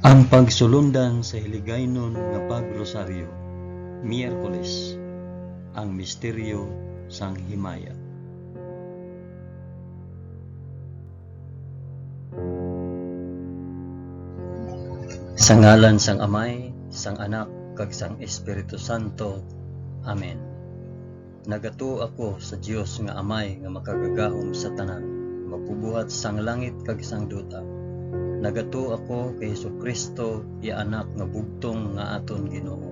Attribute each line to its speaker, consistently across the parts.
Speaker 1: Ang pagsulundan sa hiligaynon nga pagrosaryo, Miyerkules, ang misteryo sang himaya. Sa ngalan sang Amay, sang Anak, kag sang Espiritu Santo. Amen. Nagato ako sa Dios nga Amay nga makagagahom sa tanan, magbubuhat sang langit kag sang duta. Nagato ako kay Jesucristo, Anak nga bugtong nga aton Ginoo.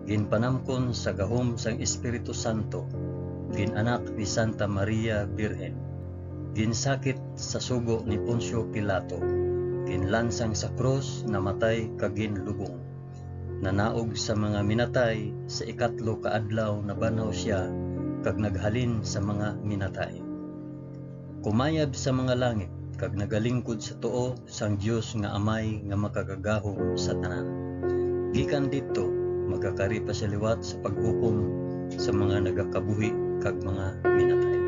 Speaker 1: Ginpanamkon sa gahom sang Espiritu Santo, ginanak ni Santa Maria Birhen, ginsakit sa sugo ni Poncio Pilato, ginlansang sa krus, namatay kag ginlubong. Nanaog sa mga minatay, sa ikatlo ka adlaw nabanhaw siya kag naghalin sa mga minatay. Kumayab sa mga langit kag nagalingkod sa tuo sang Dios nga Amay nga makagagahom sa tanan. Gikan didto magakari pa sa liwat sa paghukom sa mga nagakabuhi kag mga minatay.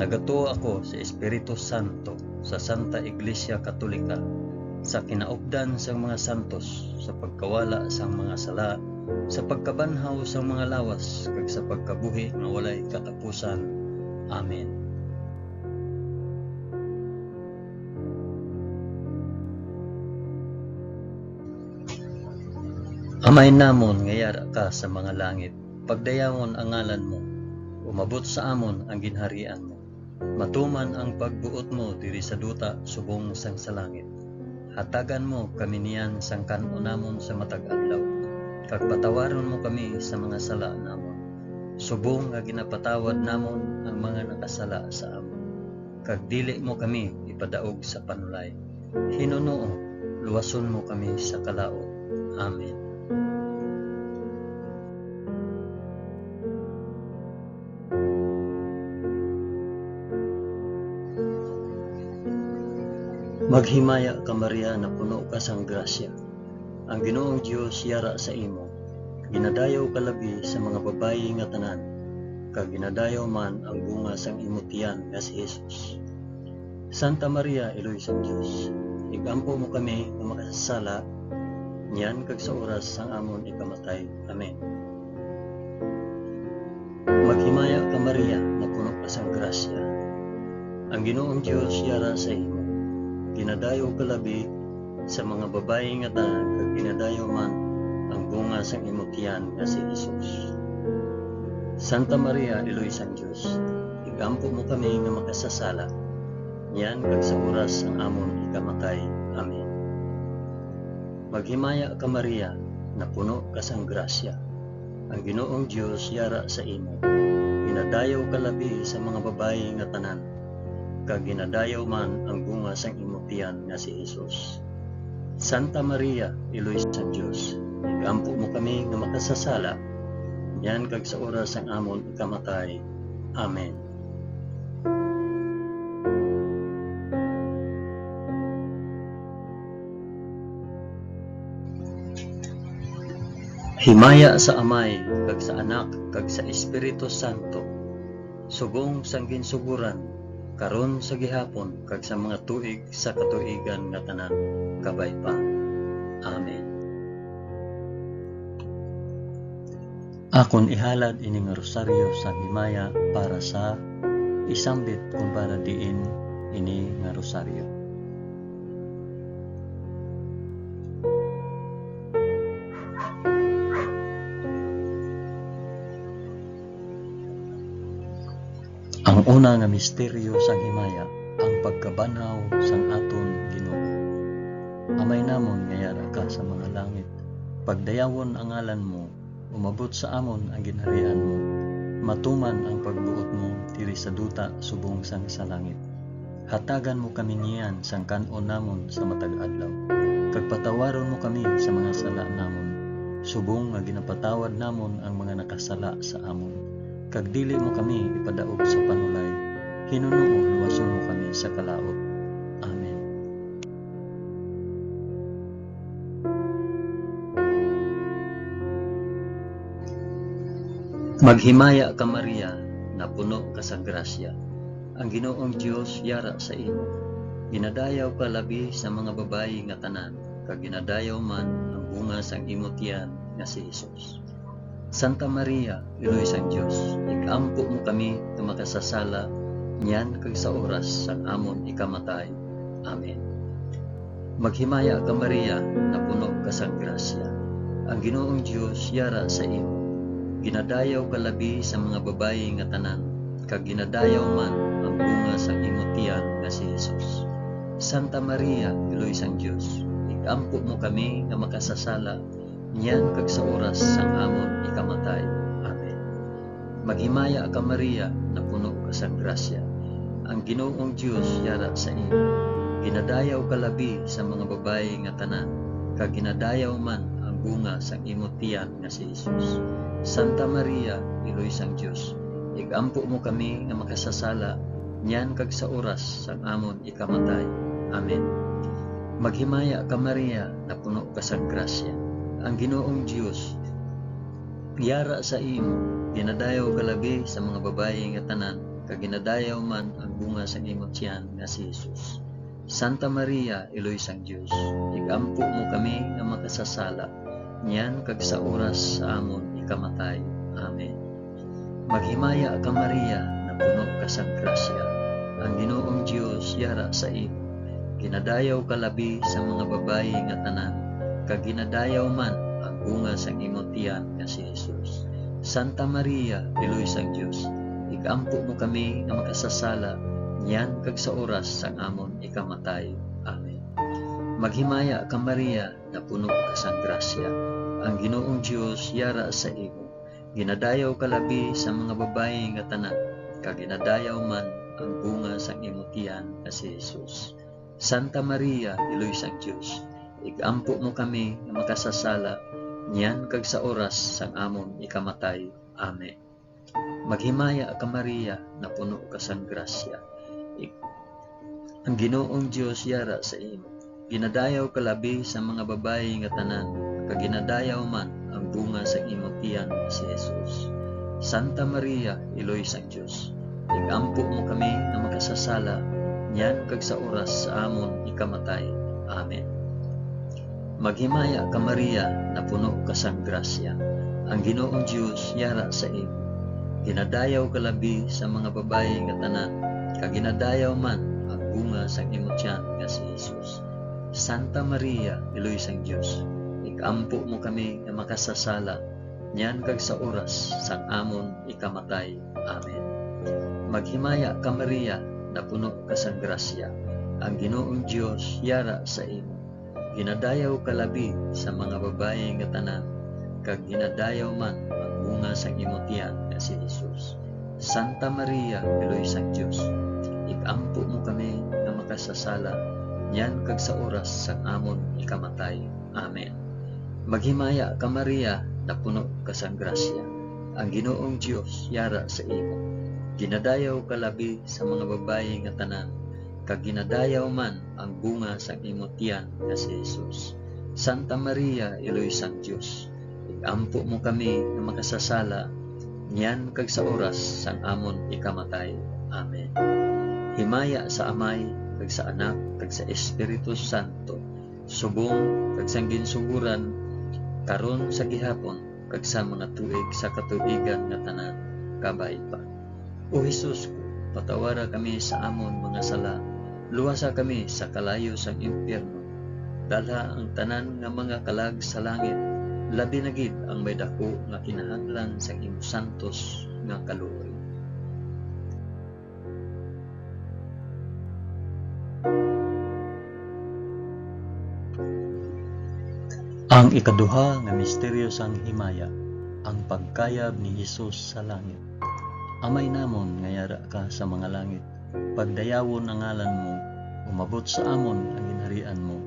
Speaker 1: Nagatuo ako sa Espiritu Santo, sa Santa Iglesia Katolika, sa kinaupdan sang mga santos, sa pagkawala sang mga sala, sa pagkabanhaw sang mga lawas, kag sa pagkabuhi nga walay katapusan. Amen. Amay namon nga yara ka sa mga langit, pagdayawon ang ngalan mo, umabot sa amon ang ginharian mo. Matuman ang pagbuot mo diri sa duta subong sang sa langit. Hatagan mo kami niyan sang kan-o namon sa matag adlaw, kag patawaron mo kami sa mga sala namon, subong nga ginapatawad namon ang mga nakasala sa amon. Kag dili mo kami ipadaog sa panulay. Hinunoo, luwason mo kami sa kalaot. Amen. Maghimaya ka Maria na puno ka sang grasya. Ang Ginoong Dios yara sa imo. Ginadayaw ka labi sa mga babayi nga tanan, kag ginadayaw man ang bunga sang imo tiyan nga si Jesus. Santa Maria, Iloy sang Dios, igampo mo kami nga makasasala, niyan kag sa oras sang amon ikamatay. Amen. Maghimaya ka Maria na puno ka sang grasya. Ang Ginoong Dios yara sa imo. Ginadayaw ka labi sa mga babayi nga tanan, kag ginadayaw man ang bunga sang imong tiyan nga si Jesus. Santa Maria, Iloy sang Dios, igampo mo kami nga makasasala, niyan kag sa oras sang amon ikamatay. Amen. Maghimaya ka Maria na puno ka sang grasya. Ang Ginoong Dios yara sa imo. Ginadayaw ka labi sa mga babayi nga tanan, kag ginadayaw man ang bunga sang imong tiyan nga si Jesus. Santa Maria, Iloy sang Dios, igampo mo kami nga makasasala, yan kag sa oras sang amon ikamatay. Amen. Himaya sa Amay, kag sa Anak, kag sa Espiritu Santo, subong sang ginsuguran, karon sa gihapon, kag sa mga tuig sa katuigan nga tanan, kabay pa. Amen. Akon ihalad ini nga rosaryo sa himaya para sa isambit kung para diin ini nga rosaryo. Ang una nga misteryo sang himaya, ang pagkabanhaw sang aton Ginoo. Amay namon nga yara ka sa mga langit, pagdayawon ang ngalan mo, umabot sa amon ang ginharian mo, matuman ang pagbuot mo diri sa duta subong sang sa langit. Hatagan mo kami niyan sang kan-o namon sa matag adlaw, kag patawaron mo kami sa mga sala namon, subong nga ginapatawad namon ang mga nakasala sa amon. Kag dili mo kami ipadaog sa panulay. Hinunoo, luwason mo kami sa kalaot. Amen. Maghimaya ka Maria na puno ka sa grasya. Ang Ginoong Dios yara sa imo. Ginadayaw ka labi sa mga babayi nga tanan, kag ginadayaw man ang bunga sang imong tiyan nga si Hesus. Santa Maria, Iloy sang Dios, igampo mo kami nga makasasala niyan kag sa oras sang amon ikamatay. Amen. Maghimaya ka Maria, na puno ka sang grasya. Ang Ginoong Dios yara sa imo. Ginadayaw ka labi sa mga babayi nga tanan, kag ginadayaw man ang bunga sang imong tiyan nga si Hesus. Santa Maria, Iloy sang Dios, igampo mo kami nga makasasala niyan kag sa oras sang amon ikamatay. Amen. Maghimaya ka Maria, na puno ka sang grasya. Ang Ginoong Dios yara sa imo. Ginadayaw ka labi sa mga babayi nga tanan, kag ginadayaw man ang bunga sang imong tiyan nga si Hesus. Santa Maria, Iloy sang Dios, igampo mo kami nga makasasala niyan kag sa oras sang amon ikamatay. Amen. Maghimaya ka Maria, na puno ka sang grasya. Ang Ginoong Dios yara sa imo. Ginadayaw ka labi sa mga babayi nga tanan, kag ginadayaw man ang bunga sang imong tiyan nga si Hesus. Santa Maria, Iloy sang Dios, igampo mo kami nga makasasala niyan kag sa oras sa amon ikamatay. Amen. Maghimaya ka Maria, na puno ka sang grasya. Ang Ginoong Dios yara sa imo. Ginadayaw ka labi sa mga babayi nga tanan, kag ginadayaw man ang bunga sang imong tiyan nga si Hesus. Santa Maria, Iloy sang Dios, igampo mo kami nga makasasala niyan kag sa oras sang amon ikamatay. Amen. Maghimaya ka Maria, na puno ka sang grasya. Ang Ginoong Dios yara sa imo. Ginadayaw ka labi sa mga babayi nga tanan, kag ginadayaw man ang bunga sang imong tiyan nga si Hesus. Santa Maria, Iloy sang Dios, igampo mo kami nga makasasala niyan kag sa oras sang amon ikamatay. Amen. Maghimaya ka Maria, na puno ka sang grasya. Ang Ginoong Dios yara sa imo. Ginadayaw ka labi sa mga babayi nga tanan, kag ginadayaw man ang bunga sa imong tiyan si Hesus. Santa Maria, Iloy sang Dios, igampo mo kami nga makasasala niyan kag sa oras sa amon ikamatay. Amen. Maghimaya ka Maria, na puno ka sang grasya. Ang Ginoong Dios yara sa imo. Ginadayaw ka labi sa mga babayi nga tanan, kag ginadayaw man ang bunga sang imong tiyan nga si Hesus. Santa Maria, Iloy sang Dios, igampo mo kami nga makasasala niyan kag sa oras sang amon ikamatay. Amen. Maghimaya ka Maria, na puno ka sang grasya. Ang Ginoong Dios yara sa imo. Ginadayaw ka labi sa mga babayi nga tanan, kag ginadayaw man ang bunga sang imong tiyan nga si Hesus. Santa Maria, Iloy sang Dios, igampo mo kami nga makasasala niyan kag sa oras sang amon ikamatay. Amen. Maghimaya ka Maria, na puno ka sang grasya. Ang Ginoong Dios yara sa imo. Ginadayaw ka labi sa mga babayi nga tanan, kag ginadayaw man ang bunga sang imong tiyan nga si Hesus. Santa Maria, Iloy sang Dios, igampo mo kami nga makasasala niyan kag sa oras sang amon ikamatay. Amen. Himaya sa Amay, kag sa Anak, kag sa Espiritu Santo, subong kag sang ginsuguran, karon sa gihapon, kag sa mga tuig sa katuigan nga tanan, kabay pa. O Hesus ko, patawara kami sa amon mga sala, luwasa kami sa kalayo sang impyerno, dalha ang tanan nga mga kalag sa langit, labi na gid ang may dako nga kinahanglan sa imong santos nga kaluoy. Ang ikaduha nga misteryo sang himaya, ang pagkayab ni Hesus sa langit. Amay namon nga yara ka sa mga langit, pagdayawon ang ngalan mo, umabot sa amon ang ginharian mo,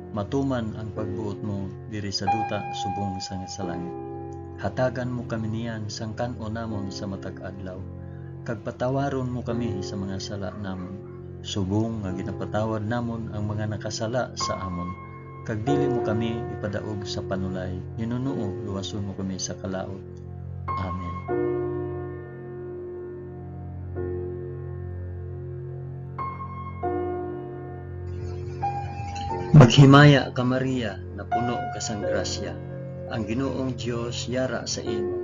Speaker 1: matuman ang pagbuot mo diri sa duta subong sa langit. Hatagan mo kami niyan sang kan-o namon sa matag adlaw, kag patawaron mo kami sa mga sala namon, subong nga ginapatawad namon ang mga nakasala sa amon, kag dili mo kami ipadaog sa panulay, hinunuo luwason mo kami sa kalaot. Amen. Maghimaya ka Maria, na puno ka sang grasya. Ang Ginoong Dios yara sa imo.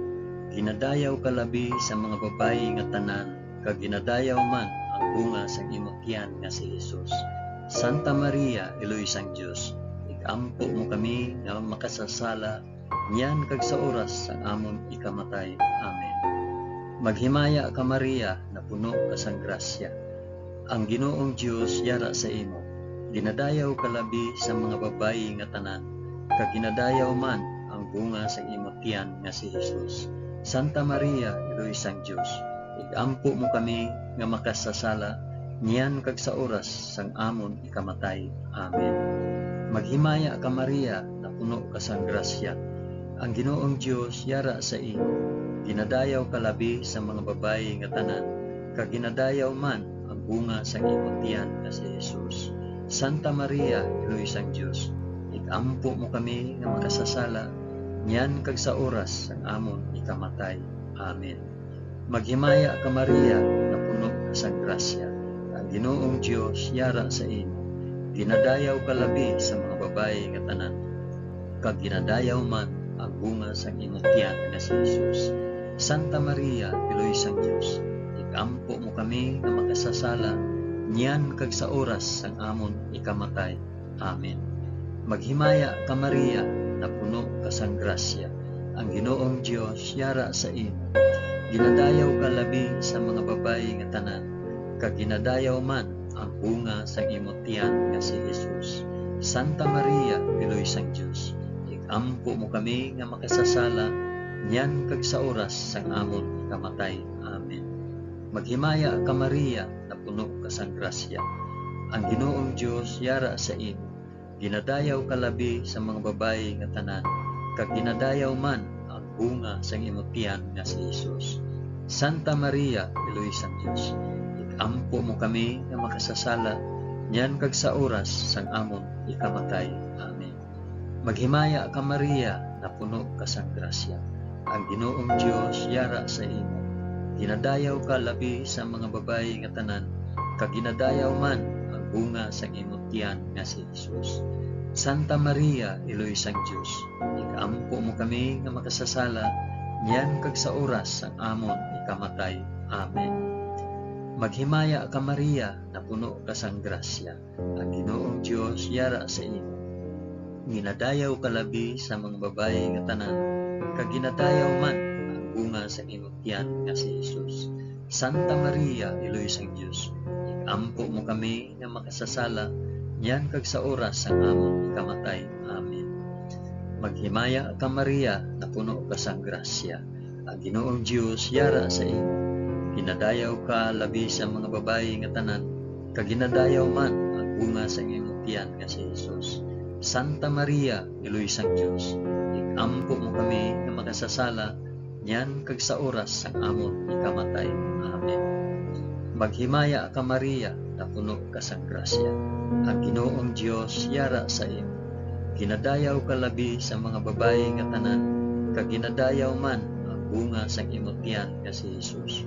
Speaker 1: Ginadayaw ka labi sa mga babayi nga tanan, kag ginadayaw man ang bunga sang imong tiyan nga si Jesus. Santa Maria, Iloy sang Dios, igampo mo kami nga makasasala, niyan kag sa oras sang amon ikamatay. Amen. Maghimaya ka Maria, na puno ka sang grasya. Ang Ginoong Dios yara sa imo. Ginadayaw ka labi sa mga babayi nga tanan, kag ginadayaw man ang bunga sa imong tiyan nga si Jesus. Santa Maria, Iloy sang Dios, igampo mo kami nga makasasala, niyan kag sa oras sang amon ikamatay. Amen. Maghimaya ka Maria, na puno ka sang grasya. Ang Ginoong Dios yara sa imo. Ginadayaw ka labi sa mga babayi nga tanan, kag ginadayaw man ang bunga sa imong tiyan nga si Jesus. Santa Maria, Iloy sang Dios, igampo mo kami nga makasasala, niyan kag sa oras sang amon ikamatay. Amen. Maghimaya ka Maria, na puno ka sang grasya. Ang Ginoong Dios yara sa imo. Ginadayaw ka labi sa mga babayi nga tanan, kag ginadayaw man ang bunga sang imong tiyan nga si Jesus. Santa Maria, Iloy sang Dios, igampo mo kami nga makasasala, niyan kag sa oras sang amon ikamatay. Amen. Maghimaya ka Maria, na puno ka sang grasya. Ang Ginoong Dios yara sa imo. Ginadayaw ka labi sa mga babayi nga tanan, kag ginadayaw man ang bunga sang imong tiyan nga si Jesus. Santa Maria, Iloy sang Dios, igampo mo kami nga makasasala, niyan kag sa oras sang amon ikamatay. Amen. Maghimaya ka Maria, na puno ka sang grasya. Ang Ginoong Dios yara sa imo. Ginadayaw ka labi sa mga babayi nga tanan, kag ginadayaw man ang bunga sang imong tiyan nga si Jesus. Santa Maria, Iloy sang Dios, igampo mo kami nga makasasala, niyan kag sa oras sang amon ikamatay. Amen. Maghimaya ka Maria, na puno ka sang grasya. Ang Ginoong Dios yara sa imo. Ginadayaw ka labi sa mga babayi nga tanan, kag ginadayaw man ang bunga sang imong tiyan nga si Jesus. Santa Maria, Iloy sang Dios, igampo mo kami nga makasasala, niyan kag sa oras sang amon ikamatay. Amen. Maghimaya ka Maria, na puno ka sang grasya. Ang Ginoong Dios yara sa imo. Ginadayaw ka labi sa mga babayi nga tanan, kag ginadayaw man bunga sa imong tiyan nga si Jesus. Santa Maria, Iloy sang Dios, igampo mo kami nga makasasala, niyan kag sa oras sang amon ikamatay. Amen. Maghimaya ka Maria, na puno ka sang grasya. Ang Ginoong Dios yara sa imo. Ginadayaw ka labi sa mga babayi nga tanan, kag ginadayaw man ang bunga sa imong tiyan nga si Jesus. Santa Maria, Iloy sang Dios, igampo mo kami nga makasasala, niyan kag sa oras sang amon ikamatay. Amen. Maghimaya ka Maria, na puno ka sang grasya. Ang Ginoong Dios yara sa imo. Ginadayaw ka labi sa mga babayi nga tanan, kag ginadayaw man ang bunga sang imong tiyan nga si Jesus.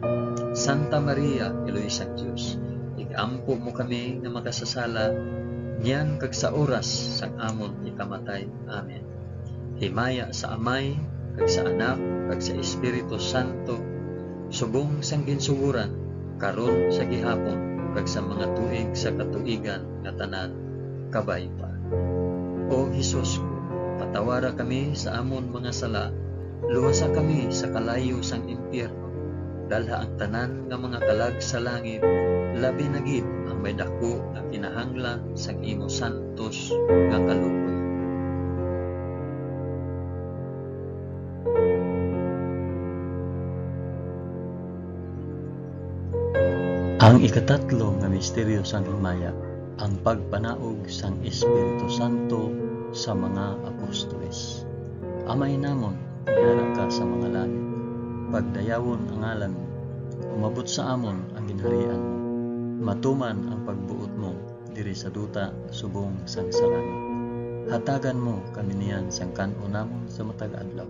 Speaker 1: Santa Maria, Iloy sang Dios, igampo mo kami nga makasasala, niyan kag sa oras sang amon ikamatay. Amen. Himaya sa Amay, kag sa Anak, kag sa Espiritu Santo, subong sang ginsuguran, karon sa gihapon, kag sa mga tuig sa katuigan nga tanan, kabay pa. O Hesus ko, patawara kami sa amon mga sala, luwasa kami sa kalayo sang impyerno, dalha ang tanan nga mga kalag sa langit, labi na gid ang may dako nga kinahanglan sang imo santos nga kaluoy. Ang ikatatlo nga misteryo sang himaya, ang pagpanaog sang Espiritu Santo sa mga apostoles. Amay namon, yara ka sa mga langit, pagdayawon ang ngalan mo, umabot sa amon ang ginharian mo, matuman ang pagbuot mo diri sa duta subong sang sa langit. Hatagan mo kami niyan sang kan-o namon sa matag adlaw,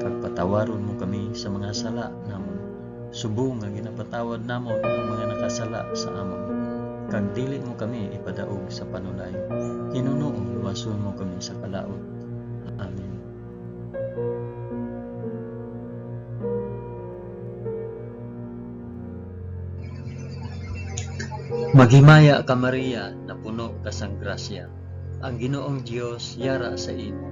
Speaker 1: kag patawaron mo kami sa mga sala namon, subong nga ginapatawad namon ang mga nakasala sa amon, kag dili mo kami ipadaog sa panulay. Hinuno luwason mo kami sa kalaot. Amen. Maghimaya ka Maria, na puno ka sang grasya. Ang Ginoong Dios yara sa imo.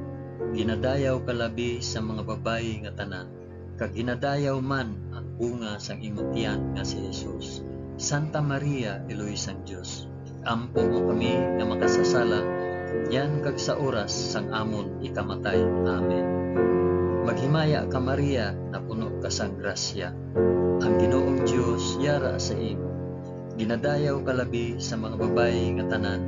Speaker 1: Ginadayaw ka labi sa mga babayi nga tanan, kag ginadayaw man ang bunga sang imong tiyan nga si Jesus. Santa Maria, Eloy sang Dios, ampo mo kami nga makasasala, yan kag sa oras sang amon ikamatay. Amen. Maghimaya ka Maria, na puno ka sang grasya. Ang Ginoong Dios yara sa imo. Ginadayaw ka labi sa mga babayi nga tanan,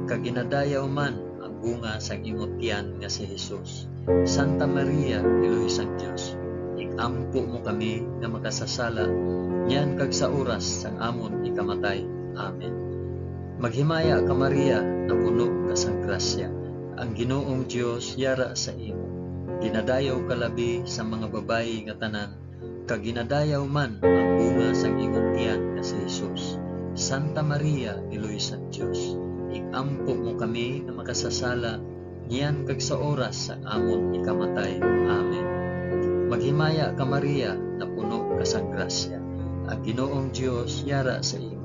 Speaker 1: kag ginadayaw man ang bunga sang imong tiyan nga si Jesus. Santa Maria, Eloy sang Dios, ikampo mo kami nga makasasala, yan kag sa oras sang amon ikamatay. Amen. Maghimaya ka Maria, na puno ka sang grasya. Ang Ginoong Dios yara sa imo. Ginadayaw ka labi sa mga babayi nga tanan, kag ginadayaw man ang bunga sang imong tiyan nga si Jesus. Santa Maria, Eloy sang Dios, ikampo mo kami nga makasasala, niyan kag sa oras sa amon ikamatay. Amen. Maghimaya ka Maria, na puno ka sang grasya. Ang Ginoong Dios yara sa imo.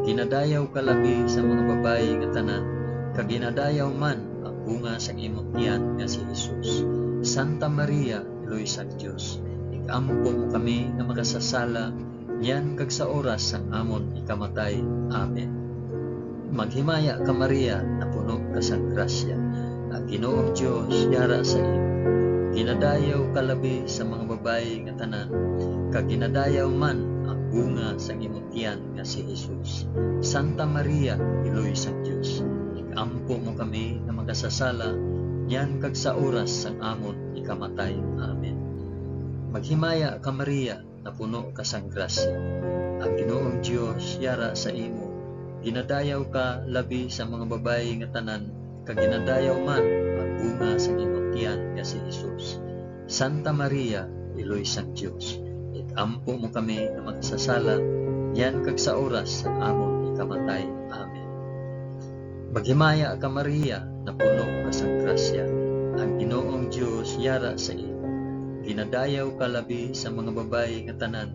Speaker 1: Ginadayaw ka labi sa mga babayi nga tanan, kag ginadayaw man ang bunga sang imong tiyan nga si Jesus. Santa Maria, Eloy sang Dios, ikampo mo kami nga makasasala, yan kag sa oras sang amon ikamatay. Amen. Maghimaya ka Maria, na puno ka sang grasya. Ang Ginoong Dios yara sa imo. Ginadayaw ka labi sa mga babayi nga tanan, kag ginadayaw man ang bunga sang imong tiyan nga si Jesus. Santa Maria, Eloy sang Dios, ikampo mo kami nga makasasala, yan kag sa oras sang amon ikamatay. Amen. Maghimaya ka Maria, na puno ka sang grasya. Ang Ginoong Dios yara sa imo. Ginadayaw ka labi sa mga babayi nga tanan, kag ginadayaw man ang bunga sang imong tiyan nga si Jesus. Santa Maria, Eloy sang Dios, ikampo mo kami nga makasasala, yan kag sa oras sang amon ikamatay. Amen. Maghimaya ka Maria, na puno ka sang grasya. Ang Ginoong Dios yara sa imo. Ginadayaw ka labi sa mga babayi nga tanan,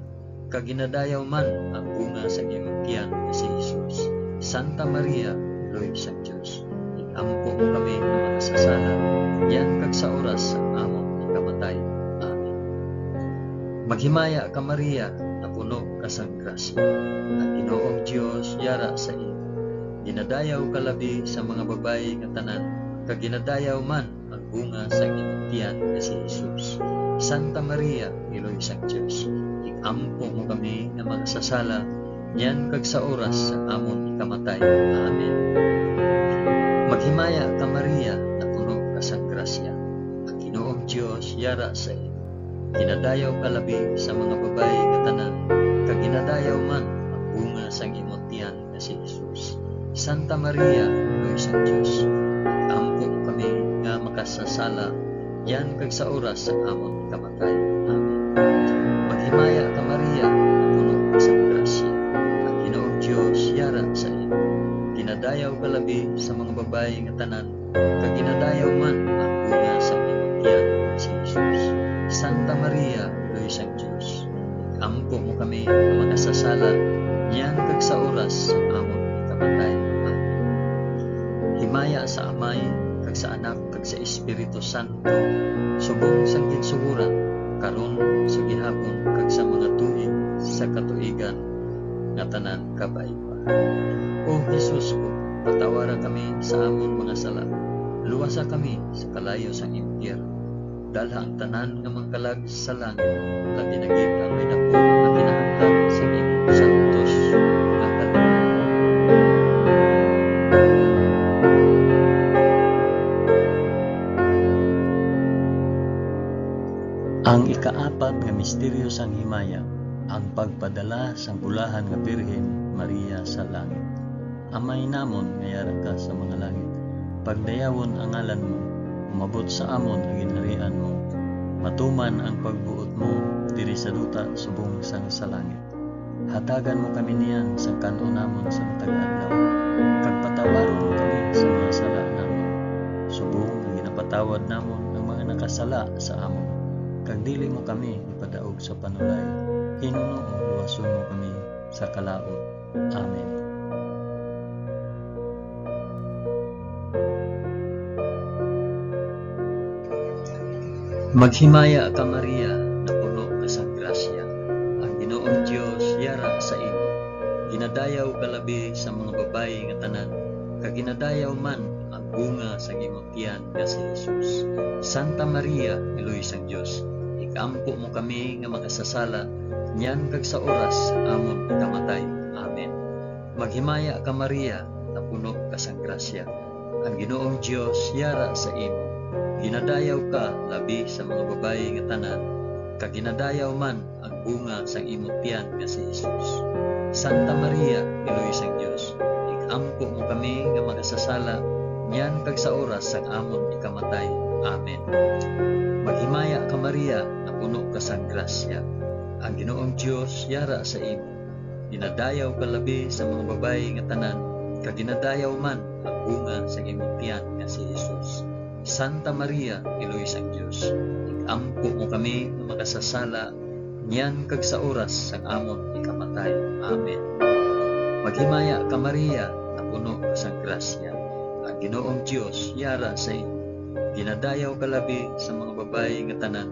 Speaker 1: kag ginadayaw man ang bunga sa imong tiyan nga si Jesus. Santa Maria, Eloy sang Dios, ikampo mo kami nga makasasala, yan kag sa oras sa amon ikamatay. Amen. Maghimaya ka Maria, na puno ka sang grasya. Ang Ginoong Dios yara sa imo. Ginadayaw ka labi sa mga babayi nga tanan, kag ginadayaw man ang bunga sa imong tiyan nga si Jesus. Santa Maria, Eloy sang Dios, ikampo mo kami nga makasasala, yan kag sa oras sa amon ikamatay. Amen. Maghimaya ka Maria, na puno ka sang grasya. Ang Ginoong Dios yara sa imo. Ginadayaw ka labi sa mga babayi nga tanan, kag ginadayaw man ang bunga sang imong tiyan nga si Jesus. Santa Maria, Eloy sang Dios, ikampo mo kami nga makasasala, yan kag sa oras sa amon ikamatay. Amen. Maghimaya ka Maria, na puno ka sang grasya. Ang Ginoong Dios yara sa imo. Ginadayaw ka labi sa mga babayi nga tanan, kag ginadayaw man ang bunga sa imong tiyan nga si Jesus. Santa Maria, Eloy sang Dios, ikampo mo kami nga makasasala, yan kag sa oras sa amon ikamatay. Amen. Himaya sa Amay, kag sa Anak, kag sa Espiritu Santo, subong sang ginsuguran, karon sa gihapon, kag sa mga tuig sa katuigan nga tanan kabay-pa. O Jesus ko, patawaran kami sa amon mga sala, luwasa kami sa kalayo sang impyerno, dalha ang tanan nga mangkalag sa langit, labi na gid ang may dako nga kinahanglan sa imong santos nga kalooban. Ang ikaapat nga misteryo sang himaya, ang pagpadala sang bulahan nga Birhen Maria sa langit. Amay namon nga yara ka sa mga langit, pagdayawon ang ngalan mo, umabot sa amon ang ginharian mo, matuman ang pagbuot mo diri sa duta subong sang sa langit. Hatagan mo kami niyan sang kanon namon sa matag adlaw, kag patawaron mo kami sa mga sala namon, ipatawad namon ang mga nakasala sa amon, kag dili mo kami ipadaog sa panulay, Hinunoo luwason mo kami sa kalaot. Amen. Maghimaya ka Maria, na puno ka sa grasya, ang Ginoong Dios yara sa imo. Ginadayaw ka labi sa mga babayi nga tanan, kag ginadayaw man ang bunga sa imong tiyan nga si Jesus. Santa Maria, Iloy sang Dios, ikampo mo kami nga makasasala, nyan kag sa oras amon ikamatay. Amen. Maghimaya ka Maria, na puno ka sa grasya, ang Ginoong Dios yara sa imo. Ginadayaw ka labi sa mga babayi nga tanan, kag ginadayaw man ang bunga sa imong tiyan nga si Jesus. Santa Maria, Iloy sang Dios, ikampo mo kami nga makasasala, nyan kag sa oras sang amon ikamatay. Amen. Maghimaya ka Maria, na puno ka sa grasya, ang Ginoong Dios yara sa imo. Ginadayaw ka labi sa mga babayi nga tanan, kag ginadayaw man ang bunga sa imong tiyan nga si Jesus. Santa Maria, Iloy sang Dios, ikampo mo kami nga makasasala, nyan kag sa oras sang amon ikamatay. Amen. Maghimaya ka Maria, na puno ka sa grasya, ang Ginoong Dios yara sa imo. Ginadayaw ka labi sa mga babayi nga tanan,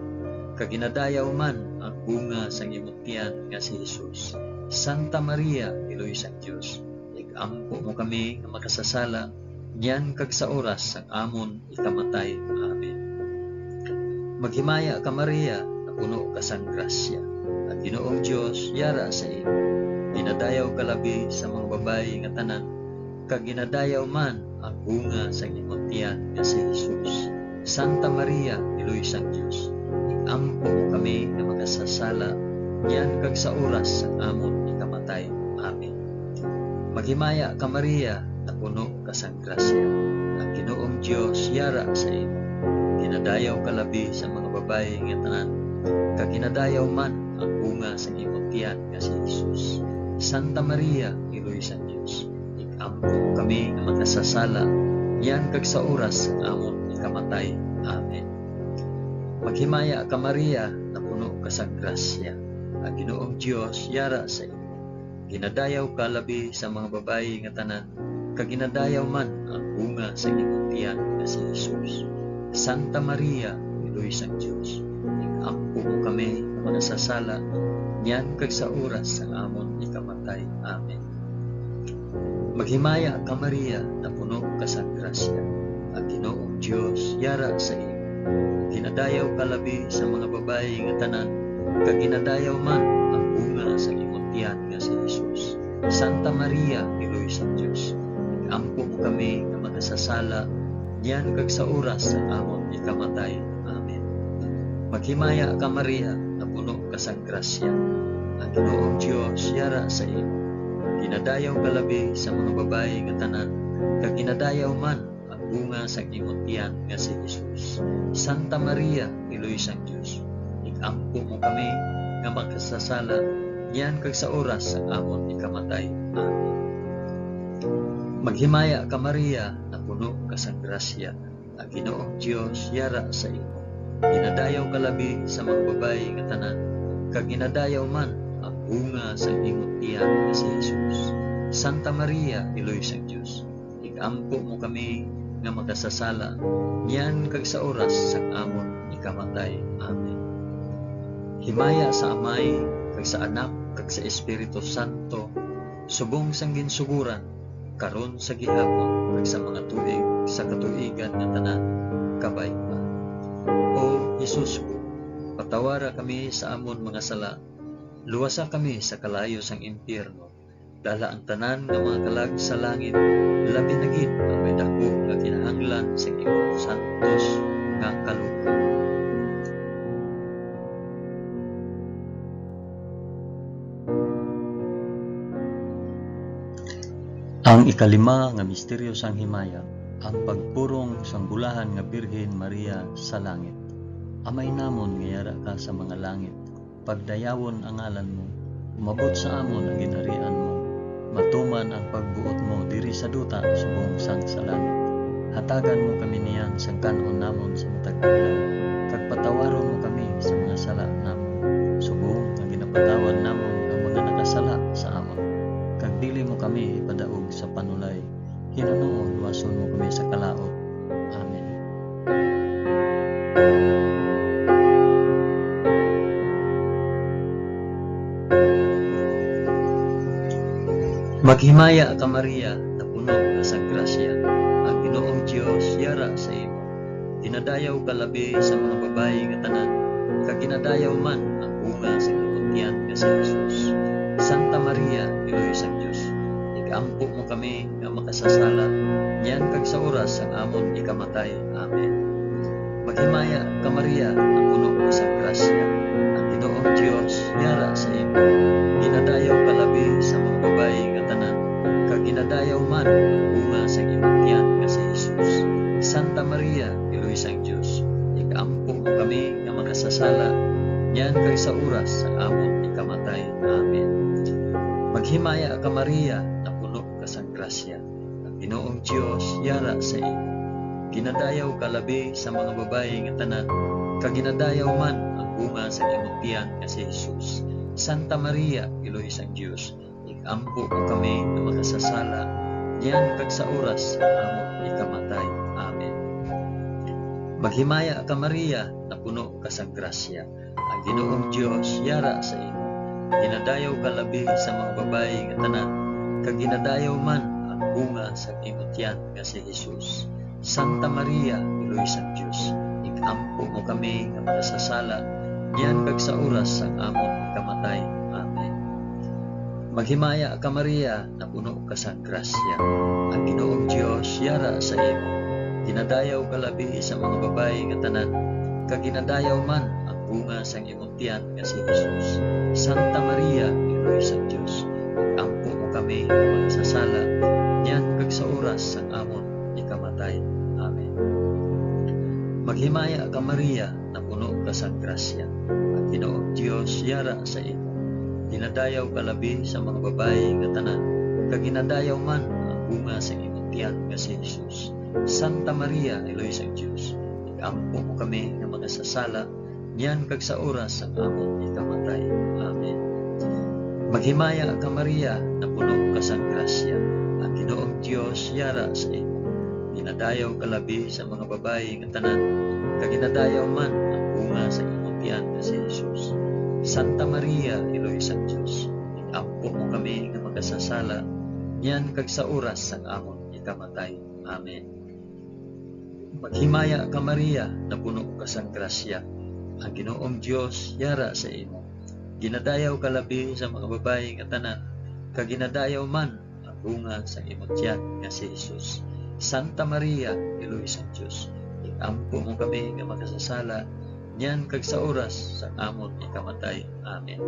Speaker 1: kag ginadayaw man ang bunga sang imong tiyan nga si Jesus. Santa Maria, Iloy sang Dios, ikampo mo kami nga makasasala, nyan kag sa oras sang amon ikamatay. Amen. Maghimaya ka Maria, na puno ka sang grasya, ang Ginoong Dios yara sa imo. Ginadayaw ka labi sa mga babayi nga tanan, kag ginadayaw man ang bunga sa imong tiyan nga si Jesus. Santa Maria, Iloy sang Dios, ikampo mo kami nga makasasala, nyan kag sa oras sang amon ikamatay. Amen. Maghimaya ka Maria, na puno ka sang grasya, ang Ginoong Dios yara sa imo. Ginadayaw ka labi sa mga babayi nga tanan, kag ginadayaw man ang bunga sa imong tiyan nga si Jesus. Santa Maria, Iloy sang Dios, ikampo mo kami nga makasasala, nyan kag sa oras sang amon ikamatay. Amen. Maghimaya ka Maria, na puno ka sang grasya, ang Ginoong Dios yara sa imo. Ginadayaw ka labi sa mga babayi nga tanan, kag ginadayaw man ang bunga sa imong tiyan nga si Jesus. Santa Maria, Iloy sang Dios, ikampo mo kami nga manasasala, nyan kag sa oras sang amon ikamatay. Amen. Maghimaya ka Maria, na puno ka sa grasya, ang Ginoong Dios yara sa imo. Ginadayaw ka labi sa mga babayi nga tanan, kag ginadayaw man ang bunga sa imong tiyan nga si Jesus. Santa Maria, Iloy sang Dios, ikampo mo kami nga makasasala, nyan kag sa oras sang amon ikamatay. Amen. Maghimaya ka Maria, na puno ka sa grasya, ang Ginoong Dios yara sa imo. Ginadayaw ka labi sa mga babayi nga tanan, kag ginadayaw man ang bunga sa imong tiyan nga si Jesus. Santa Maria, Iloy sang Dios, ikampo mo kami nga makasasala, nyan kag sa oras sang amon ikamatay. Amen. Maghimaya ka Maria, na puno ka sa grasya, ang Ginoong Dios yara sa imo. Ginadayaw ka labi sa mga babayi nga tanan, kag ginadayaw man ang bunga sa imong tiyan nga si Jesus. Santa Maria, Iloy sang Dios, ikampo mo kami nga makasasala, nyan kag sa oras sang amon ikamatay. Amen. Himaya sa Amay, kag sa Anak, kag sa Espiritu Santo, subong sang ginsuguran, karon sa gihapon, kag sa mga tuig sa katuigan nga tanan, kabay pa. O Jesus ko, patawara kami sa amon mga sala, luwasa kami sa kalayo sang impyerno, dala ang tanan nga mga kalag sa langit, labi na gid ang may dako nga kinahanglan sa imong santos nga kalugan. Ang ikalima nga misteryo sang himaya, ang pagpurong sang bulahan nga Birhen Maria sa langit. Amay namon nga yara ka sa mga langit, pagdayawon ang ngalan mo, umabot sa amon ang ginharian mo, matuman ang pagbuot mo diri sa duta subong sang sa langit. Hatagan mo kami niyan sang kanon namon sa matag adlaw, kag patawaron mo kami sa mga sala namon, subong nga ginapatawad namon ang mga nakasala sa amon. Kag dili mo kami padaog sa panulay, hinunoon wason mo kami sa kalaot. Amen. Maghimaya ka Maria, na puno ka sa grasya, ang Ginoong Dios yara sa imo. Dinadayaw ka labi sa mga babayi nga tanan, kag ginadayaw man ang bunga sa imong tiyan nga si Jesus. Santa Maria, Iloy sang Dios, igampo mo kami nga makasasala, niyan kag sa oras ang amon ikamatay. Amen. Maghimaya ka Maria, na puno ka sa grasya, ang Ginoong Dios yara sa imo. Ginadayaw ka labi sa mga babayi nga tanan, kag ginadayaw man ang bunga sa imong tiyan nga si Jesus. Santa Maria, Iloy sang Dios, igampo mo kami nga makasasala, niyan kag sa oras sa amon ikamatay. Amen. Maghimaya ka Maria, na puno ka sa grasya, ang Ginoong Dios yara sa imo. Ginadayaw ka labi sa mga babayi nga tanan, kag ginadayaw man ang bunga sa imong tiyan nga si Jesus. Santa Maria, Iloy sang Dios, igampo mo kami nga makasasala, niyan kag sa oras sa amon ikamatay. Amen. Maghimaya ka Maria, na puno ka sa grasya, ang Ginoong Dios yara sa imo. Ginadayaw ka labi sa mga babayi nga tanan, kag ginadayaw man ang bunga sa imong tiyan nga si Jesus. Santa Maria, Iloy sang Dios, igampo mo kami nga makasasala, niyan kag sa oras sang amon ikamatay. Amen. Maghimaya ka Maria, na puno ka sa grasya, ang Ginoong Dios yara sa imo. Ginadayaw ka labi sa mga babayi nga tanan, kag ginadayaw man ang bunga sang imong tiyan nga si Jesus. Santa Maria, Iloy sang Dios, igampo mo kami nga makasasala, niyan kag sa oras sang amon ikamatay. Amen. Maghimaya ka Maria, na puno ka sa grasya, ang Ginoong Dios yara sa imo. Ginadayaw ka labi sa mga babayi nga tanan, kag ginadayaw man ang bunga sa imong tiyan nga si Jesus. Santa Maria, Iloy sang Dios, igampo mo kami nga makasasala, niyan kag sa oras sang amon ikamatay. Amen. Maghimaya ka Maria, na puno ka sa grasya, ang Ginoong Dios yara sa imo. Ginadayaw ka labi sa mga babayi nga tanan, kag ginadayaw man ang bunga sa imong tiyan nga si Jesus. Santa Maria, Iloy sang Dios, igampo mo kami nga makasasala, niyan kag sa oras sang amon ikamatay. Amen. Maghimaya ka Maria, na puno ka sa grasya, ang Ginoong Dios yara sa imo. Ginadayaw ka labi sa mga babayi nga tanan, kag ginadayaw man ang bunga sa imong tiyan nga si Jesus. Santa Maria, Iloy sang Dios, igampo mo kami nga makasasala, niyan kag sa oras sa amon ikamatay. Amen.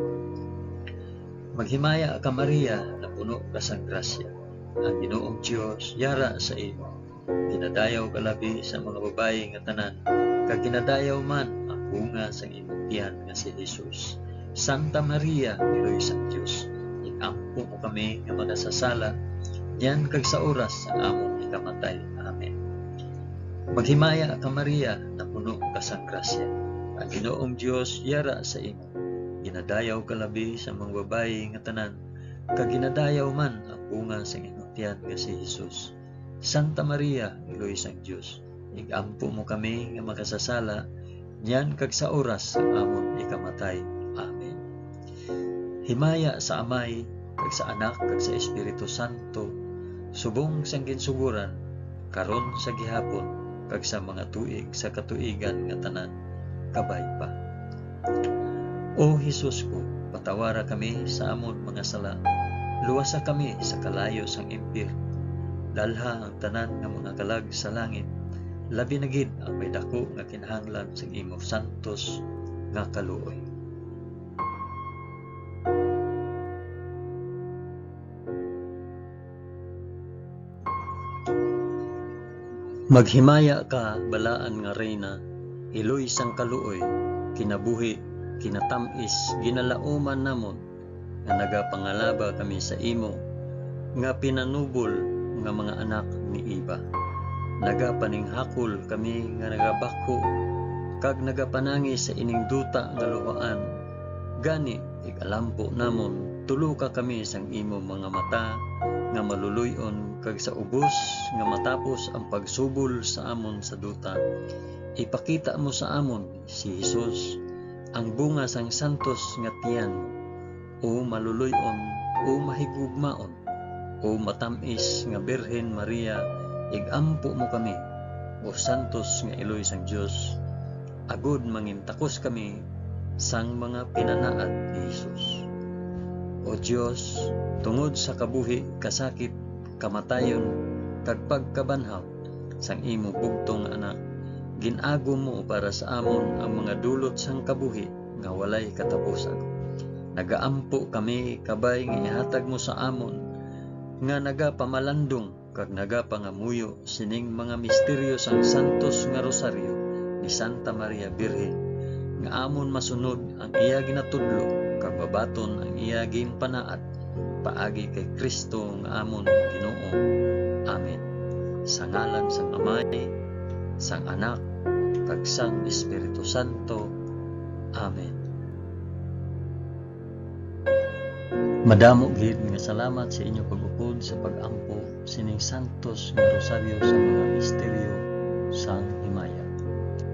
Speaker 1: Maghimaya ka Maria, na puno ka sa grasya, ang Ginoong Dios yara sa imo. Ginadayaw ka labi sa mga babayi nga tanan, kag ginadayaw man ang bunga sa imong tiyan nga si Jesus. Santa Maria, Iloy sang Dios, igampo mo kami nga makasasala, niyan kag sa oras sa amon ikamatay. Amen. Maghimaya ka Maria, na puno ka sa grasya, ang Ginoong Dios yara sa imo. Ginadayaw ka labi sa mga babayi nga tanan, kag ginadayaw man ang bunga sa imong tiyan nga si Jesus. Santa Maria, Iloy sang Dios, igampo mo kami nga makasasala, niyan kag sa oras sa amon ikamatay. Amen. Himaya sa Amay, kag sa Anak, kag sa Espiritu Santo, subong sang ginsuguran, karon sa gihapon, kag sa mga tuig sa katuigan nga tanan, kabay pa. O Jesus ko, patawara kami sa amon mga sala, luwasa kami sa kalayo sang impyerno, dalha ang tanan nga mga kalag sa langit, labi na gid ang may dako nga kinahanglan sa imo santos nga kaluoy. Maghimaya ka, balaan nga reyna, iloy sang kaluoy, kinabuhi, kinatamis, ginalauman namon, nga nagapangalaba kami sa imo, nga pinanubol nga mga anak ni Iba. nagapaninghakol kami nga nagabako kag nagapanangi sa ining duta nga luhaan. Gani ikalampo namon tulo ka kami sang imo mga mata nga maluluyon kag sa ubos nga matapos ang pagsubol sa amon sa duta ipakita mo sa amon si Jesus ang bunga sang santos nga tiyan mo, o maluluyon o mahigugmaon o matamis nga Birhen Maria, igampo mo kami o santos nga iloy sang Dios, agud mangintakos kami sang mga pinanaad ni Jesus. O Dios, tungod sa kabuhi, kasakit, kamatayon, kag pagkabanhaw sang imo bugtong anak, ginago mo para sa amon ang mga dulot sang kabuhi nga walay katapusan. Nagaampo kami kabay nga ihatag mo sa amon nga nagapamalandong kag nagapangamuyo sining mga misteryo sang santos nga rosaryo ni Santa Maria Birhen nga amon masunod ang iya ginatudlo kag babaton ang iya ginpanaad paagi kay Kristo nga amon Ginoo. Amen. Sa ngalan sang Amay, sang Anak, kag sang Espiritu Santo. Amen. Madamo gid nga salamat sa inyo pag-upod sa pag-ampo sining santos nga rosaryo sa mga misteryo sang himaya.